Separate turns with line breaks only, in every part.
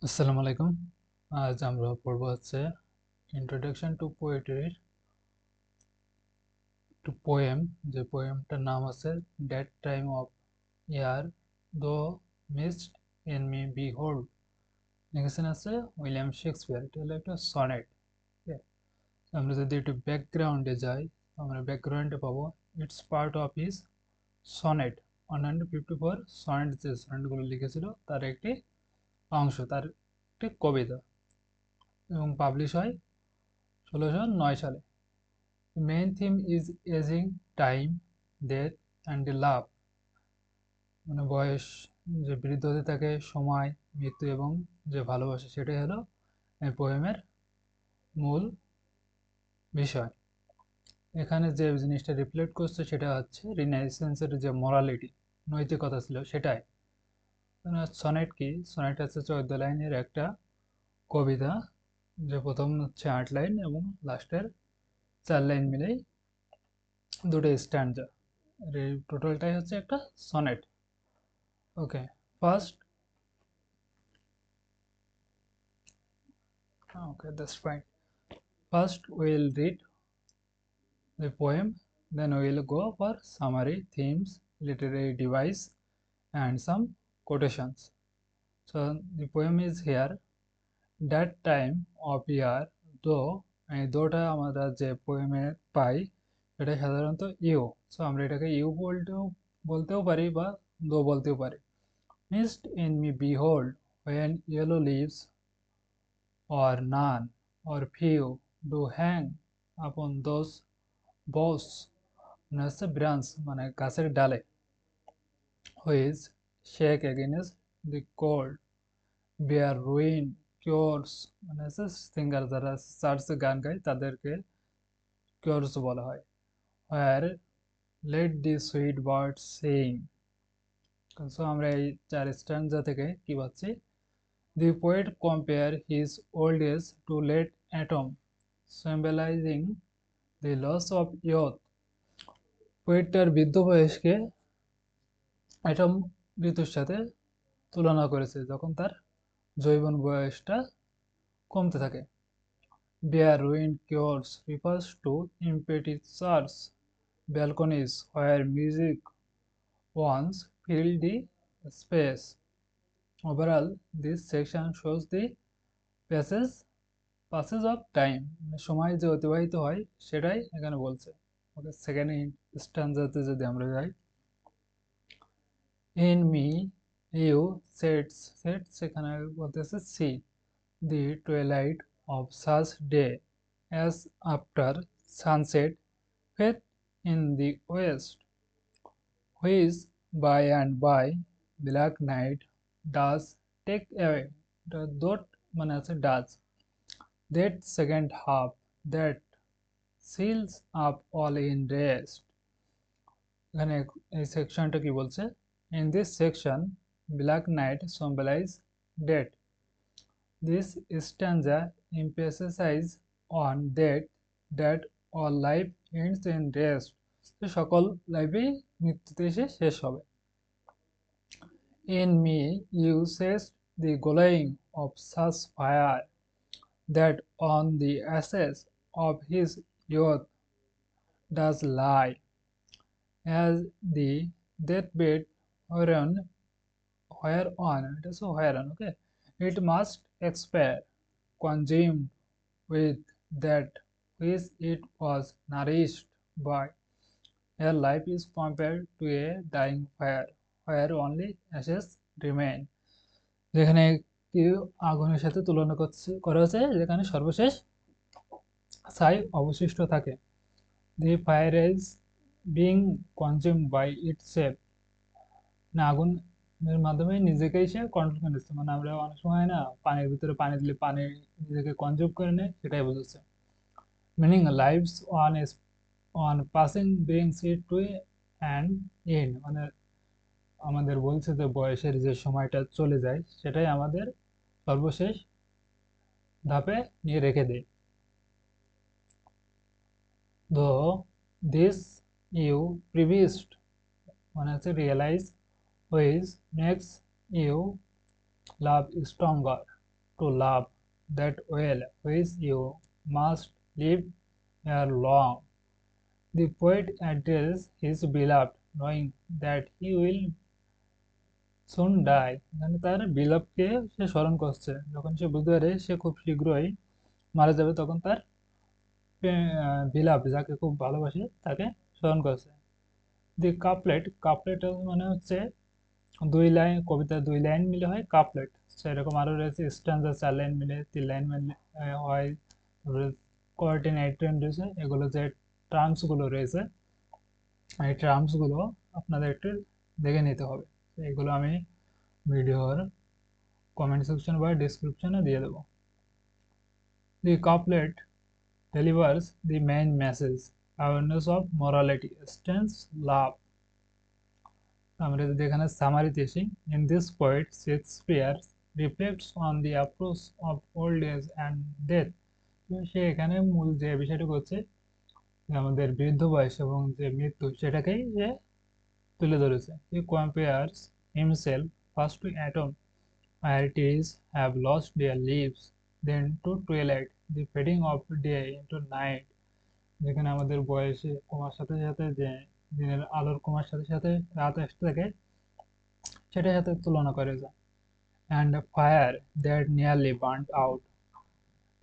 আসসালামু আলাইকুম। আজ আমরা পড়ব হচ্ছে ইন্ট্রোডাকশন টু পোয়েট্রির টু পোয়েম। যে পোয়েমটার নাম আছে দ্যাট টাইম অফ ইয়ার দো মিস্ট ইন মি বিহোল্ড। লিখেছেন আছে উইলিয়াম শেক্সপিয়ার। এটা হলো একটা সনেট। আমরা যদি একটু ব্যাকগ্রাউন্ডে যাই, আমরা ব্যাকগ্রাউন্ডে পাবো it's part of his sonnet 154। Sonnet যে সনেটগুলো লিখেছিল তার একটি অংশ, তার একটি কবিতা, এবং পাবলিশ হয় 1609 সালে। The main theme is aging, time, death and the love. মানে বয়স যে বৃদ্ধ হতে থাকে, সময়, মৃত্যু এবং যে ভালোবাসা, সেটাই হলো এই পোয়েমের মূল বিষয়। এখানে যে জিনিসটা রিফ্লেক্ট করছে সেটা হচ্ছে রিনাইসেন্সের যে মোরালিটি, নৈতিকতা ছিল সেটাই। সনেট কি? সনেট হচ্ছে 14 লাইনের একটা কবিতা, যে প্রথম হচ্ছে 8 লাইন এবং লাস্টের 4 লাইন মিলেই দুটো স্ট্যান্ডা। এই টোটালটাই হচ্ছে একটা sonnet. Okay, first, okay, that's fine. First, we'll read the poem, then we'll go for summary, themes, literary device, and some quotations. So, the poem is here. That time of year, though, এই দোটা আমরা যে পোয়েমে পাই এটা সাধারণত you. So আমরা এটাকে you বলতেও পারি বা দো বলতেও পারি। Mist in me behold, when yellow leaves or none or few do hang upon those boughs, মানে হচ্ছে ব্রাঞ্চ মানে গাছের ডালে, which shake against the cold, bear ruin cures, মানে হচ্ছে সিঙ্গার যারা চার্চে গান গায় তাদেরকে কিওরস বলা হয়। where let the sweet birds sing. So আমরা এই চার স্ট্যান্ডা থেকে কি পাচ্ছি? The poet compare his old age to late autumn, symbolizing the loss of youth. Poet তার বৃদ্ধ বয়সকে অ্যাটম ঋতুর সাথে তুলনা করেছে, যখন তার যৌবন বয়সটা কমতে থাকে। Bare ruined cures refers to empty church balconies where music once filled the space. Overall, this section shows the passage passage of time, মানে সময় যে অতিবাহিত হয় সেটাই এখানে বলছে। ওকে, সেকেন্ড স্ট্যান্জাতে যদি আমরা যাই, in me you sets সেখানে বলতেছে see the twilight of such day as after sunset fade in the west, which by and by black night does take away the dot, মানে আছে does, that second half that seals up all in rest. এখানে এই সেকশনটা কি বলছে? In this section black night symbolize death. This stanza emphasizes on that all life ends in rest. তো সকল লাইফই মৃত্যুতে এসে শেষ হবে। In me you says the glowing of such fire that on the ashes of his youth does lie, as the deathbed whereon it is so whereon, okay, it must expire, consumed with that which it was nourished by. Her life is compared to a dying fire, where only ashes remain. যেখানে কেউ আগুনের সাথে তুলনা করা হচ্ছে, যেখানে সর্বশেষ ছাই অবশিষ্ট থাকে। The fire is being consumed by itself, না আগুনের মাধ্যমে নিজেকেই সে কন্ট্রোল করে নিচ্ছে। মানে আমরা অনেক সময় না পানির ভিতরে পানি দিলে পানি নিজেকে কনজিউম করে নেয়, সেটাই বোঝাচ্ছে। Meaning lives on passing brings it to an end, মানে আমাদের বলছে যে বয়সের যে সময়টা চলে যায় সেটাই আমাদের সর্বশেষ ধাপে নিয়ে রেখে দেয়। দো দিস ইউ প্রিভিস্ট, মানে হচ্ছে realise, which makes you love stronger. to love that well which you must live ere long. The poet addressed his beloved, knowing that he will soon die. এখানে তার belovedকে সে স্মরণ করছে, যখন সে বুঝতে পারে সে খুব শীঘ্রই মারা যাবে, তখন তার beloved যাকে খুব ভালোবাসে তাকে স্মরণ করছে। দি কাপলেট মানে হচ্ছে দুই লাইন, কবিতা দুই লাইন মিলে হয় কাপলেট। সেরকম আরো রয়েছে স্ট্যান্সা, 4 লাইন মিলে, 3 লাইন মিলে হয়। তারপরে কোয়ার্টেন রয়েছে। এগুলো যে টার্মস গুলো রয়েছে, এই টার্মস গুলো আপনাদের একটু দেখে নিতে হবে। এগুলো আমি ভিডিওর কমেন্ট সেকশন বা ডেসক্রিপশনে দিয়ে দেবো। দি couplet delivers the main message, awareness of morality, strength, love. আমরা যদি এখানে সামারিতে আসি, in this poet Shakespeare reflects on the approach of old age and death. সে এখানে মূল যে বিষয়টা করছে, আমাদের বৃদ্ধ বয়স এবং যে মৃত্যু, সেটাকেই সে তুলে ধরেছে। He compares himself first to atom, where trees have lost their leaves, then to twilight, the fading of day into night. যেখানে আমাদের বয়সে কমার সাথে সাথে যে দিনের আলোর কমার সাথে সাথে রাত আসতে থাকে, সেটার সাথে তুলনা করে যায়। And a fire that nearly burnt out.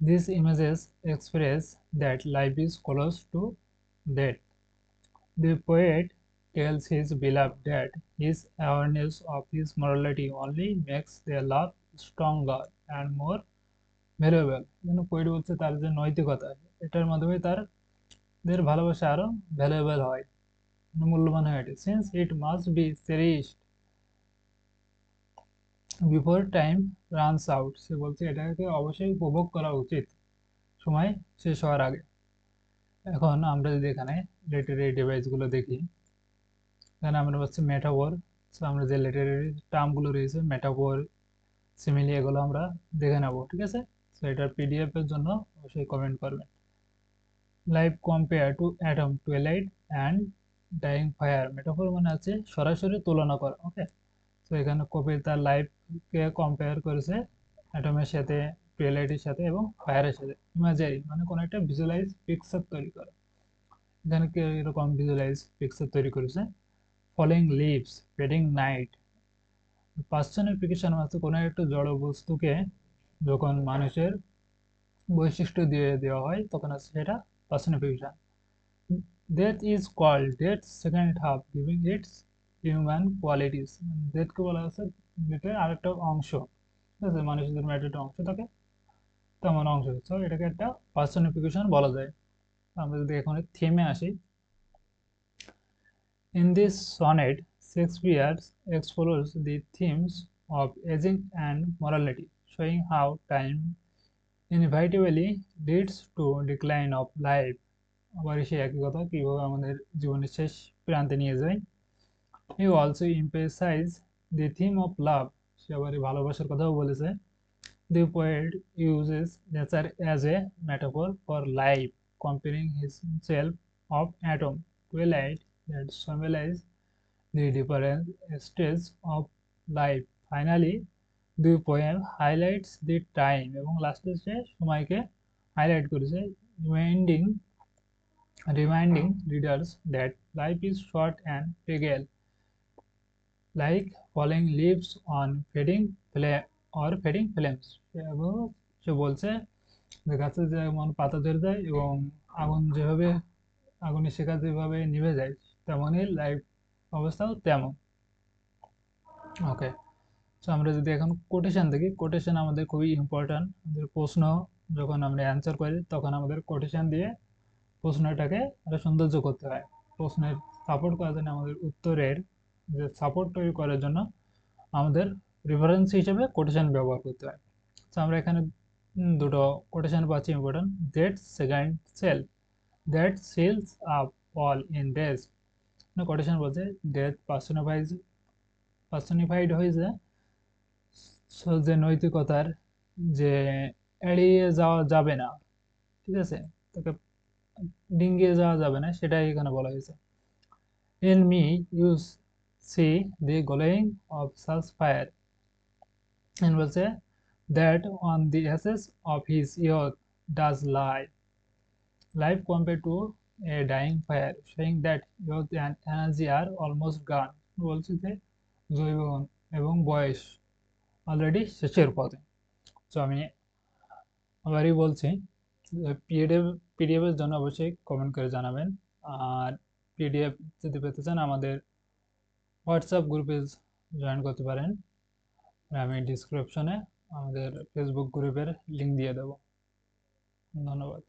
These images express that life is close to death. The poet tells his beloved that his awareness of his morality only makes their love stronger and more valuable. যেন poet বলছে তার যে নৈতিকতা, এটার মাধ্যমে তাদের ভালোবাসা আরো ভ্যালুয়েবল হয়, মূল্যবান হয়ে ওঠে। Since it must be cherished before time runs out, সে বলছে এটাকে অবশ্যই উপভোগ করা উচিত সময় শেষ হওয়ার আগে। এখন আমরা যদি এখানে লিটারেরি ডিভাইস গুলো দেখি, এখানে আমরা পাচ্ছি মেটাফোর। আমরা যে লিটারেরি টার্ম গুলো রয়েছে, মেটাফোর, সিমিলি, এগুলো আমরা দেখে নেবো, ঠিক আছে? তো এটার পিডিএফ এর জন্য অবশ্যই কমেন্ট করবেন। Life compare to atom, twilight and dying fire. Metaphor মানে আছে সরাসরি তুলনা করা, ওকে? তো এখানে কবি তার লাইফকে কম্পেয়ার করেছে অ্যাটমের সাথে, টুয়েলাইটের সাথে এবং ফায়ারের সাথে। ইমাজারি মানে কোনো একটা ভিজুয়ালাইজ পিকচার তৈরি করা। এখানে কি এরকম ভিজুয়ালাইজ পিকচার তৈরি করেছে? Falling leaves, fading night. Personification আছে কোনো একটা জড় বস্তুকে যখন মানুষের বৈশিষ্ট্য দিয়ে দেওয়া হয়, তখন আছে সেটা personification. Death is called death second half, giving its human qualities. ডেথকে বলা আছে ডেথের আরেকটা অংশ, ঠিক আছে? মানুষের জন্য একটা অংশ থাকে, তেমন অংশ, তো এটাকে একটা পার্সনিফিকেশন বলা যায়। আমরা যদি এখন থিমে আসি, in this sonnet Shakespeare explores the themes of aging and morality, showing how time inevitably leads to decline of life. আবার সেই একই কথা, কিভাবে আমাদের জীবনের শেষ প্রান্তে নিয়ে যায়। He also emphasized the theme of love. সে আবার ভালোবাসার কথাও বলেছে। The poet uses nature as a metaphor for life, comparing himself of atom to a light that symbolize the different stages of life. Finally, the poem highlights the time এবং লাস্টে সে সময়কে highlight করেছে, reminding readers that life is short and fragile, like falling leaves on fading flames. এবং সে বলছে যে গাছে যেমন পাতা ঝরে যায় এবং আগুন যেভাবে, আগুনের শিখা যেভাবে নিভে যায়, তেমনই লাইফ অবস্থাও তেমন। ওকে, তো আমরা যদি এখন কোটেশন দেখি, কোটেশন আমাদের খুবই ইম্পর্ট্যান্ট। আমাদের প্রশ্ন যখন আমরা অ্যান্সার করি, তখন আমাদের কোটেশন দিয়ে প্রশ্নটাকে আরো সৌন্দর্য করতে হয়। প্রশ্নের সাপোর্ট করার জন্য, আমাদের উত্তরের যে সাপোর্ট তৈরি করার জন্য আমাদের রেফারেন্স হিসেবে কোটেশন ব্যবহার করতে হয়। তো আমরা এখানে দুটো কোটেশন পাচ্ছি important. That second self, that seals up all in days. Quotation বলছে ডেথ পার্সনিফাইড হয়েছে যে নৈতিকতার যে এড়িয়ে যাওয়া যাবে না, ঠিক আছে? তাকে ডিঙ্গিয়ে যাওয়া যাবে না, সেটাই এখানে বলা হয়েছে। In me you see the glowing of such fire, বলছে that on the ashes of his youth does lie life compared to a dying fire, showing that youth and energy are almost gone. বলছে যে জৈবন এবং বয়স already শেষের পথে। তো আমি আবারই বলছি, পিডিএফ এর জন্য অবশ্যই কমেন্ট করে জানাবেন। আর পিডিএফ যদি পেতে চান আমাদের হোয়াটসঅ্যাপ গ্রুপে জয়েন করতে পারেন। আমি ডিসক্রিপশনে আমাদের ফেসবুক গ্রুপের লিঙ্ক দিয়ে দেবো। ধন্যবাদ।